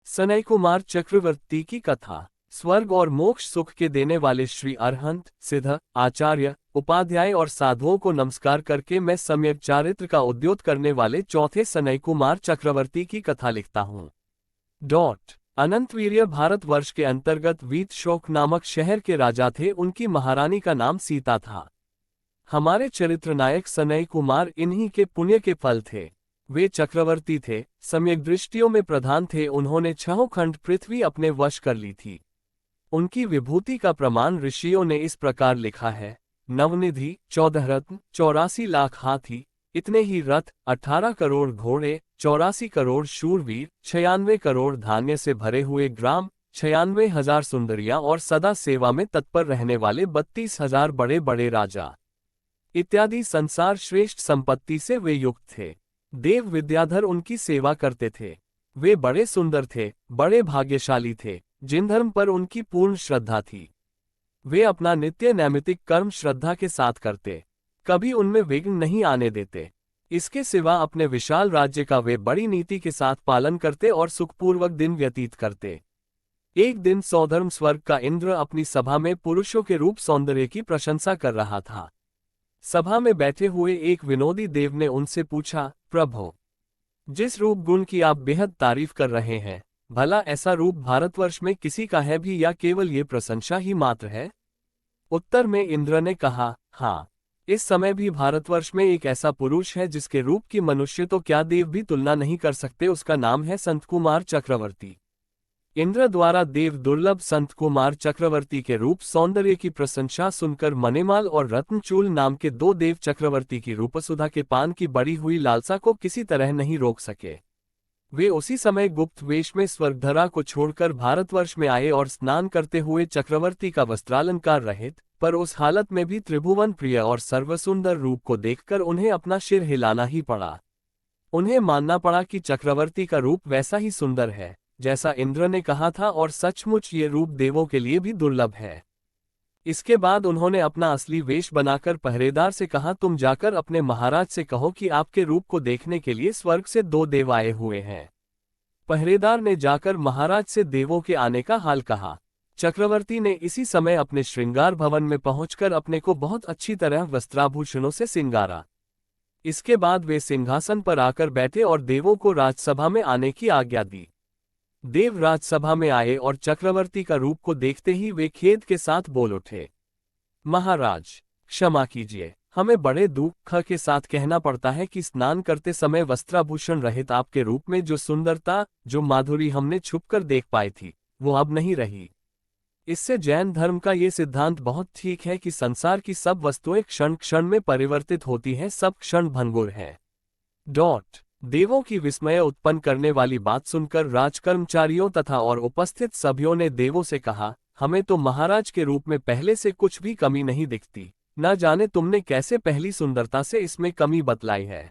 सनय कुमार चक्रवर्ती की कथा। स्वर्ग और मोक्ष सुख के देने वाले श्री अरहंत, सिद्ध, आचार्य, उपाध्याय और साधुओं को नमस्कार करके मैं सम्यक चारित्र का उद्योत करने वाले चौथे सनय कुमार चक्रवर्ती की कथा लिखता हूँ। अनंतवीर्य भारतवर्ष के अंतर्गत वीतशोक नामक शहर के राजा थे। उनकी महारानी का नाम सीता था। हमारे चरित्र नायक सनय कुमार इन्हीं के पुण्य के फल थे। वे चक्रवर्ती थे, सम्यक दृष्टियों में प्रधान थे। उन्होंने 6 खंड पृथ्वी अपने वश कर ली थी। उनकी विभूति का प्रमाण ऋषियों ने इस प्रकार लिखा है। नवनिधि, 14 रत्न, 84 लाख हाथी, इतने ही रथ, 18 करोड़ घोड़े, 84 करोड़ शूरवीर, 96 करोड़ धान्य से भरे हुए ग्राम, 96,000 सुंदरियां और सदा सेवा में तत्पर रहने वाले 32,000 बड़े बड़े राजा इत्यादि संसार श्रेष्ठ संपत्ति से वे युक्त थे। देव विद्याधर उनकी सेवा करते थे। वे बड़े सुंदर थे, बड़े भाग्यशाली थे, जिन धर्म पर उनकी पूर्ण श्रद्धा थी। वे अपना नित्य नैमित्तिक कर्म श्रद्धा के साथ करते, कभी उनमें विघ्न नहीं आने देते। इसके सिवा अपने विशाल राज्य का वे बड़ी नीति के साथ पालन करते और सुखपूर्वक दिन व्यतीत करते। एक दिन सौधर्म स्वर्ग का इंद्र अपनी सभा में पुरुषों के रूप सौंदर्य की प्रशंसा कर रहा था। सभा में बैठे हुए एक विनोदी देव ने उनसे पूछा, प्रभो, जिस रूप गुण की आप बेहद तारीफ कर रहे हैं, भला ऐसा रूप भारतवर्ष में किसी का है भी या केवल ये प्रशंसा ही मात्र है? उत्तर में इंद्र ने कहा, हाँ, इस समय भी भारतवर्ष में एक ऐसा पुरुष है जिसके रूप की मनुष्य तो क्या देव भी तुलना नहीं कर सकते। उसका नाम है संत कुमार चक्रवर्ती। इंद्र द्वारा देव दुर्लभ संत कुमार चक्रवर्ती के रूप सौंदर्य की प्रशंसा सुनकर मणिमाल और रत्नचूल नाम के 2 देव चक्रवर्ती की रूपसुधा के पान की बढ़ी हुई लालसा को किसी तरह नहीं रोक सके। वे उसी समय गुप्त वेश में स्वर्गधरा को छोड़कर भारतवर्ष में आए और स्नान करते हुए चक्रवर्ती का वस्त्रालंकार रहित, पर उस हालत में भी त्रिभुवन प्रिय और सर्वसुंदर रूप को देखकर उन्हें अपना सिर हिलाना ही पड़ा। उन्हें मानना पड़ा कि चक्रवर्ती का रूप वैसा ही सुंदर है जैसा इंद्र ने कहा था, और सचमुच ये रूप देवों के लिए भी दुर्लभ है। इसके बाद उन्होंने अपना असली वेश बनाकर पहरेदार से कहा, तुम जाकर अपने महाराज से कहो कि आपके रूप को देखने के लिए स्वर्ग से 2 देव आए हुए हैं। पहरेदार ने जाकर महाराज से देवों के आने का हाल कहा। चक्रवर्ती ने इसी समय अपने श्रृंगार भवन में पहुंचकर अपने को बहुत अच्छी तरह वस्त्राभूषणों से सिंगारा। इसके बाद वे सिंहासन पर आकर बैठे और देवों को राजसभा में आने की आज्ञा दी। देव राजसभा में आए और चक्रवर्ती का रूप को देखते ही वे खेद के साथ बोल उठे, महाराज, क्षमा कीजिए, हमें बड़े दुख के साथ कहना पड़ता है कि स्नान करते समय वस्त्राभूषण रहित आपके रूप में जो सुंदरता, जो माधुरी हमने छुपकर देख पाई थी, वो अब नहीं रही। इससे जैन धर्म का ये सिद्धांत बहुत ठीक है कि संसार की सब वस्तुएं क्षण क्षण में परिवर्तित होती हैं, सब क्षण भंगुर है। देवों की विस्मय उत्पन्न करने वाली बात सुनकर राजकर्मचारियों तथा और उपस्थित सभ्यों ने देवों से कहा, हमें तो महाराज के रूप में पहले से कुछ भी कमी नहीं दिखती, न जाने तुमने कैसे पहली सुंदरता से इसमें कमी बतलाई है।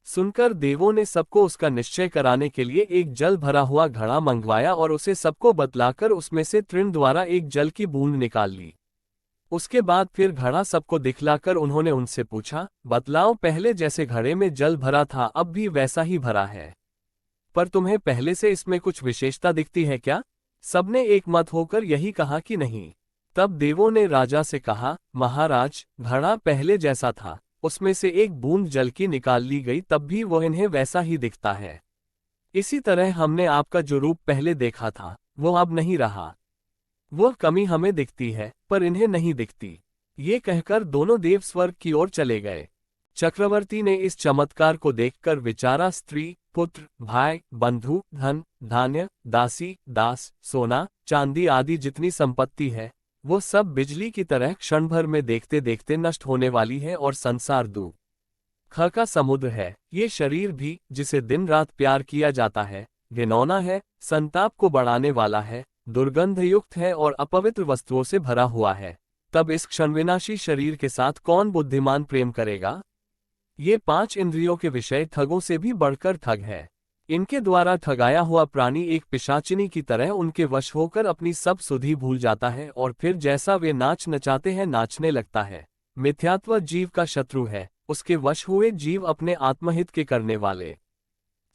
सुनकर देवों ने सबको उसका निश्चय कराने के लिए एक जल भरा हुआ घड़ा मंगवाया और उसे सबको बतलाकर उसमें से तृण द्वारा एक जल की बूंद निकाल ली। उसके बाद फिर घड़ा सबको दिखलाकर उन्होंने उनसे पूछा, बतलाओ, पहले जैसे घड़े में जल भरा था अब भी वैसा ही भरा है, पर तुम्हें पहले से इसमें कुछ विशेषता दिखती है क्या? सबने एक मत होकर यही कहा कि नहीं। तब देवों ने राजा से कहा, महाराज, घड़ा पहले जैसा था, उसमें से एक बूंद जल की निकाल ली गई, तब भी वो इन्हें वैसा ही दिखता है। इसी तरह हमने आपका जो रूप पहले देखा था वो अब नहीं रहा। वह कमी हमें दिखती है पर इन्हें नहीं दिखती। ये कहकर दोनों देव स्वर्ग की ओर चले गए। चक्रवर्ती ने इस चमत्कार को देखकर विचारा, स्त्री, पुत्र, भाई, बंधु, धन, धान्य, दासी, दास, सोना, चांदी आदि जितनी संपत्ति है वो सब बिजली की तरह क्षण भर में देखते देखते नष्ट होने वाली है और संसार दुख का समुद्र है। ये शरीर भी, जिसे दिन रात प्यार किया जाता है, घिनौना है, संताप को बढ़ाने वाला है, दुर्गंधयुक्त है और अपवित्र वस्तुओं से भरा हुआ है। तब इस क्षणविनाशी शरीर के साथ कौन बुद्धिमान प्रेम करेगा? ये 5 इंद्रियों के विषय ठगों से भी बढ़कर ठग है। इनके द्वारा ठगाया हुआ प्राणी एक पिशाचिनी की तरह उनके वश होकर अपनी सब सुधि भूल जाता है और फिर जैसा वे नाच नचाते हैं नाचने लगता है। मिथ्यात्व जीव का शत्रु है, उसके वश हुए जीव अपने आत्महित के करने वाले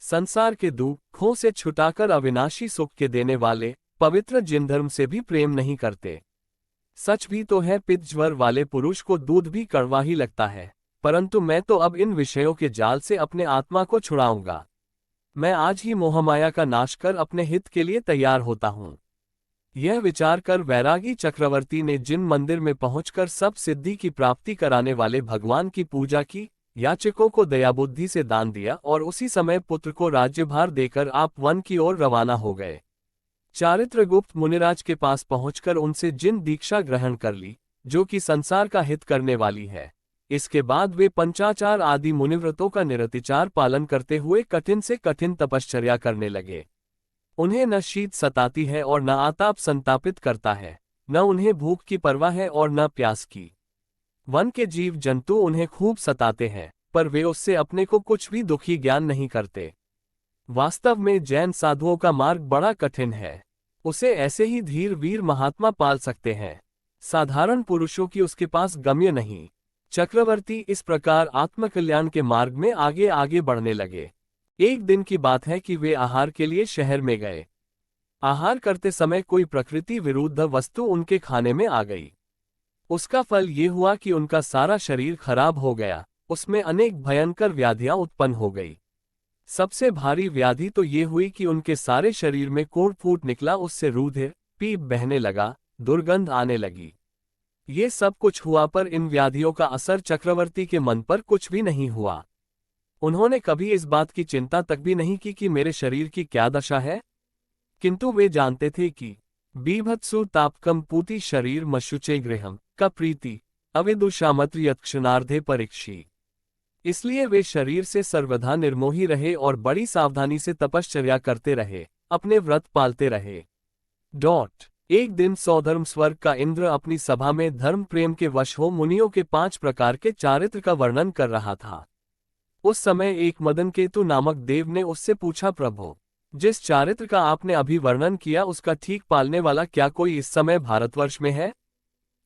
संसार के दुखों से छुटाकर अविनाशी सुख के देने वाले पवित्र जिन धर्म से भी प्रेम नहीं करते। सच भी तो है, पित्त ज्वर वाले पुरुष को दूध भी कड़वा ही लगता है, परंतु मैं तो अब इन विषयों के जाल से अपने आत्मा को छुड़ाऊंगा। मैं आज ही मोहमाया का नाश कर अपने हित के लिए तैयार होता हूं। यह विचार कर वैरागी चक्रवर्ती ने जिन मंदिर में पहुंचकर सब सिद्धि की प्राप्ति कराने वाले भगवान की पूजा की, याचकों को दयाबुद्धि से दान दिया और उसी समय पुत्र को राज्यभार देकर आप वन की ओर रवाना हो गए। चारित्रगुप्त मुनिराज के पास पहुंचकर उनसे जिन दीक्षा ग्रहण कर ली, जो कि संसार का हित करने वाली है, इसके बाद वे पंचाचार आदि मुनिव्रतों का निरतिचार पालन करते हुए कठिन से कठिन तपश्चर्या करने लगे। उन्हें न शीत सताती है और न आताप संतापित करता है, न उन्हें भूख की परवाह है और न प्यास की। वन के जीव जंतु उन्हें खूब सताते हैं, पर वे उससे अपने को कुछ भी दुखी ज्ञान नहीं करते। वास्तव में जैन साधुओं का मार्ग बड़ा कठिन है, उसे ऐसे ही धीर वीर महात्मा पाल सकते हैं, साधारण पुरुषों की उसके पास गम्य नहीं। चक्रवर्ती इस प्रकार आत्मकल्याण के मार्ग में आगे आगे बढ़ने लगे। एक दिन की बात है कि वे आहार के लिए शहर में गए। आहार करते समय कोई प्रकृति विरुद्ध वस्तु उनके खाने में आ गई। उसका फल ये हुआ कि उनका सारा शरीर खराब हो गया, उसमें अनेक भयंकर व्याधियां उत्पन्न हो गई। सबसे भारी व्याधि तो ये हुई कि उनके सारे शरीर में कोढ़ फूट निकला, उससे रुधिर पीप बहने लगा, दुर्गंध आने लगी। ये सब कुछ हुआ, पर इन व्याधियों का असर चक्रवर्ती के मन पर कुछ भी नहीं हुआ। उन्होंने कभी इस बात की चिंता तक भी नहीं की कि मेरे शरीर की क्या दशा है, किंतु वे जानते थे कि बीभत्सु तापकम पूति शरीर मशुचे गृहम का प्रीति अविदुषामत्र यत्क्षणार्धे परीक्षी। इसलिए वे शरीर से सर्वथा निर्मोही रहे और बड़ी सावधानी से तपश्चर्या करते रहे, अपने व्रत पालते रहे। एक दिन सौधर्म स्वर्ग का इंद्र अपनी सभा में धर्म प्रेम के वश हो मुनियों के 5 प्रकार के चारित्र का वर्णन कर रहा था। उस समय एक मदनकेतु नामक देव ने उससे पूछा, प्रभु, जिस चारित्र का आपने अभी वर्णन किया उसका ठीक पालने वाला क्या कोई इस समय भारतवर्ष में है?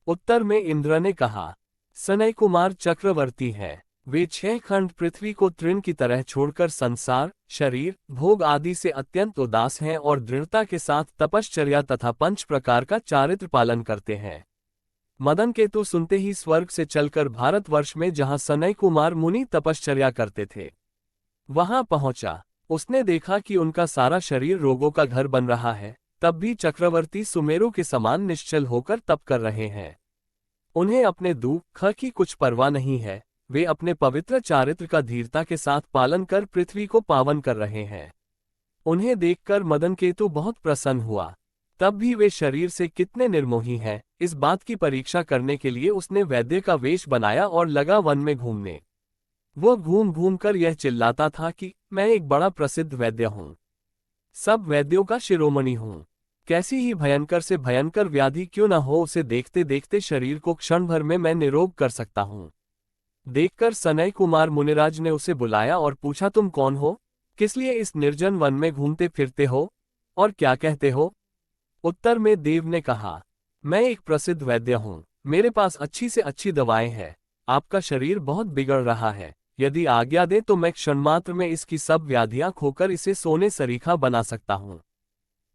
उत्तर में इंद्र ने कहा, सनय कुमार चक्रवर्ती है। वे 6 खंड पृथ्वी को तृण की तरह छोड़कर संसार, शरीर, भोग आदि से अत्यंत उदास हैं और दृढ़ता के साथ तपश्चर्या तथा 5 प्रकार का चारित्र पालन करते हैं। मदनकेतु सुनते ही स्वर्ग से चलकर भारतवर्ष में जहां सनय कुमार मुनि तपश्चर्या करते थे, वहां पहुंचा। उसने देखा कि उनका सारा शरीर रोगों का घर बन रहा है, तब भी चक्रवर्ती सुमेरु के समान निश्चल होकर तप कर रहे हैं। उन्हें अपने दुख की कुछ परवाह नहीं है, वे अपने पवित्र चारित्र का धीरता के साथ पालन कर पृथ्वी को पावन कर रहे हैं। उन्हें देखकर मदनकेतु बहुत प्रसन्न हुआ। तब भी वे शरीर से कितने निर्मोही हैं, इस बात की परीक्षा करने के लिए उसने वैद्य का वेश बनाया और लगा वन में घूमने। वो घूम घूम कर यह चिल्लाता था कि मैं एक बड़ा प्रसिद्ध वैद्य हूँ, सब वैद्यों का शिरोमणि हूँ। कैसी ही भयंकर से भयंकर व्याधि क्यों न हो, उसे देखते देखते शरीर को क्षण भर में मैं निरोग कर सकता हूँ। देखकर सनय कुमार मुनिराज ने उसे बुलाया और पूछा, तुम कौन हो, किस लिए इस निर्जन वन में घूमते फिरते हो और क्या कहते हो? उत्तर में देव ने कहा, मैं एक प्रसिद्ध वैद्य हूँ, मेरे पास अच्छी से अच्छी दवाएं हैं। आपका शरीर बहुत बिगड़ रहा है, यदि आज्ञा दे तो मैं क्षणमात्र में इसकी सब व्याधियां खोकर इसे सोने सरीखा बना सकता हूँ।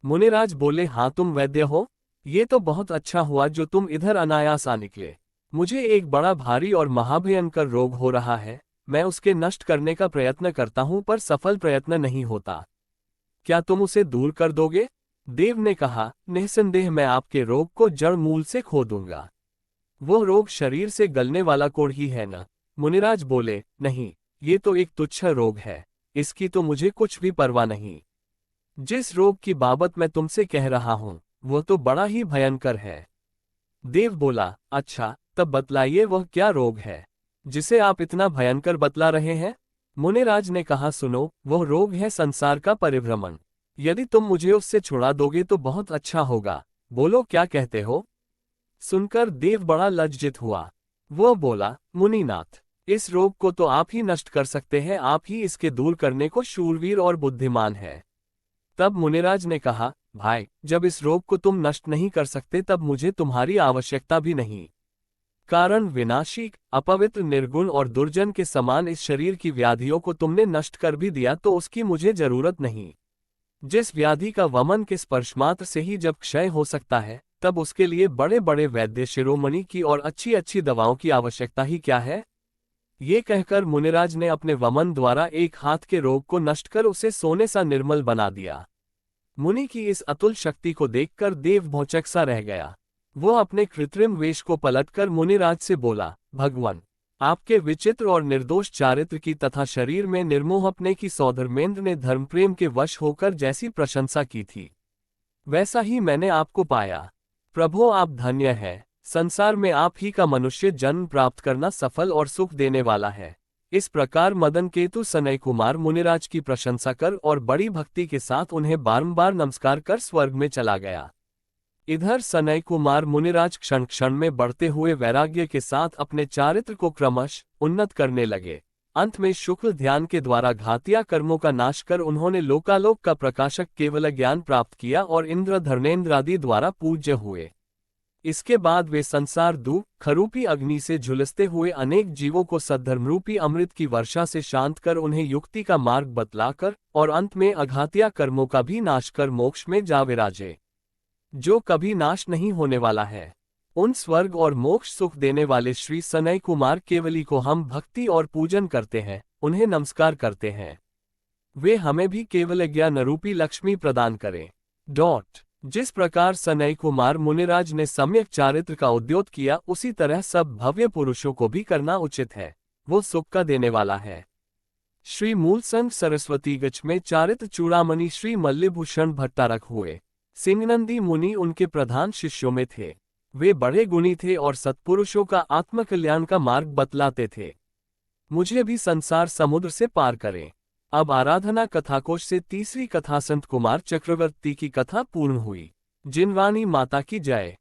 मुनिराज बोले, हाँ तुम वैद्य हो, ये तो बहुत अच्छा हुआ जो तुम इधर अनायास आ निकले। मुझे एक बड़ा भारी और महाभयंकर रोग हो रहा है, मैं उसके नष्ट करने का प्रयत्न करता हूं पर सफल प्रयत्न नहीं होता। क्या तुम उसे दूर कर दोगे? देव ने कहा, निस्संदेह मैं आपके रोग को जड़ मूल से खो दूंगा। वो रोग शरीर से गलने वाला कोढ़ ही है न? मुनिराज बोले, नहीं, ये तो एक तुच्छ रोग है, इसकी तो मुझे कुछ भी परवाह नहीं। जिस रोग की बाबत मैं तुमसे कह रहा हूं वो तो बड़ा ही भयंकर है। देव बोला, अच्छा तब बतलाइए वह क्या रोग है जिसे आप इतना भयंकर बतला रहे हैं? मुनिराज ने कहा, सुनो, वह रोग है संसार का परिभ्रमण। यदि तुम मुझे उससे छुड़ा दोगे तो बहुत अच्छा होगा। बोलो क्या कहते हो? सुनकर देव बड़ा लज्जित हुआ। वो बोला, मुनिनाथ, इस रोग को तो आप ही नष्ट कर सकते हैं, आप ही इसके दूर करने को शूरवीर और बुद्धिमान है। तब मुनिराज ने कहा, भाई, जब इस रोग को तुम नष्ट नहीं कर सकते तब मुझे तुम्हारी आवश्यकता भी नहीं। कारण विनाशी, अपवित्र, निर्गुण और दुर्जन के समान इस शरीर की व्याधियों को तुमने नष्ट कर भी दिया तो उसकी मुझे जरूरत नहीं। जिस व्याधि का वमन के स्पर्शमात्र से ही जब क्षय हो सकता है, तब उसके लिए बड़े बड़े वैद्य शिरोमणि की और अच्छी अच्छी दवाओं की आवश्यकता ही क्या है। ये कहकर मुनिराज ने अपने वमन द्वारा एक हाथ के रोग को नष्ट कर उसे सोने सा निर्मल बना दिया। मुनि की इस अतुल शक्ति को देखकर देव भौचक सा रह गया। वो अपने कृत्रिम वेश को पलटकर मुनिराज से बोला, भगवान, आपके विचित्र और निर्दोष चारित्र की तथा शरीर में निर्मोह अपने की सौधर्मेंद्र ने धर्मप्रेम के वश होकर जैसी प्रशंसा की थी, वैसा ही मैंने आपको पाया। प्रभो, आप धन्य है। संसार में आप ही का मनुष्य जन्म प्राप्त करना सफल और सुख देने वाला है। इस प्रकार मदन केतु सनय कुमार मुनिराज की प्रशंसा कर और बड़ी भक्ति के साथ उन्हें बारंबार नमस्कार कर स्वर्ग में चला गया। इधर सनय कुमार मुनिराज क्षण क्षण में बढ़ते हुए वैराग्य के साथ अपने चारित्र को क्रमश उन्नत करने लगे। अंत में शुक्ल ध्यान के द्वारा घातिया कर्मों का नाश कर उन्होंने लोकालोक का प्रकाशक केवल ज्ञान प्राप्त किया और इंद्र धर्मेंद्र आदि द्वारा पूज्य हुए। इसके बाद वे संसार दुख खरूपी अग्नि से झुलसते हुए अनेक जीवों को सद्धर्मरूपी अमृत की वर्षा से शांत कर उन्हें युक्ति का मार्ग बतलाकर और अंत में अघातिया कर्मों का भी नाश कर मोक्ष में जा विराजे, जो कभी नाश नहीं होने वाला है। उन स्वर्ग और मोक्ष सुख देने वाले श्री सनय कुमार केवली को हम भक्ति और पूजन करते हैं, उन्हें नमस्कार करते हैं। वे हमें भी केवल ज्ञान रूपी लक्ष्मी प्रदान करें। जिस प्रकार सनय कुमार मुनिराज ने सम्यक चारित्र का उद्योग किया, उसी तरह सब भव्य पुरुषों को भी करना उचित है। वो सुख का देने वाला है। श्री मूलसंग सरस्वती गच में चारित्र चूड़ामणि श्री मल्लिभूषण भट्टारक हुए। सिंहनंदी मुनि उनके प्रधान शिष्यों में थे। वे बड़े गुणी थे और सत्पुरुषों का आत्मकल्याण का मार्ग बतलाते थे। मुझे भी संसार समुद्र से पार करें। अब आराधना कथाकोश से तीसरी कथा संत कुमार चक्रवर्ती की कथा पूर्ण हुई। जिनवानी माता की जय।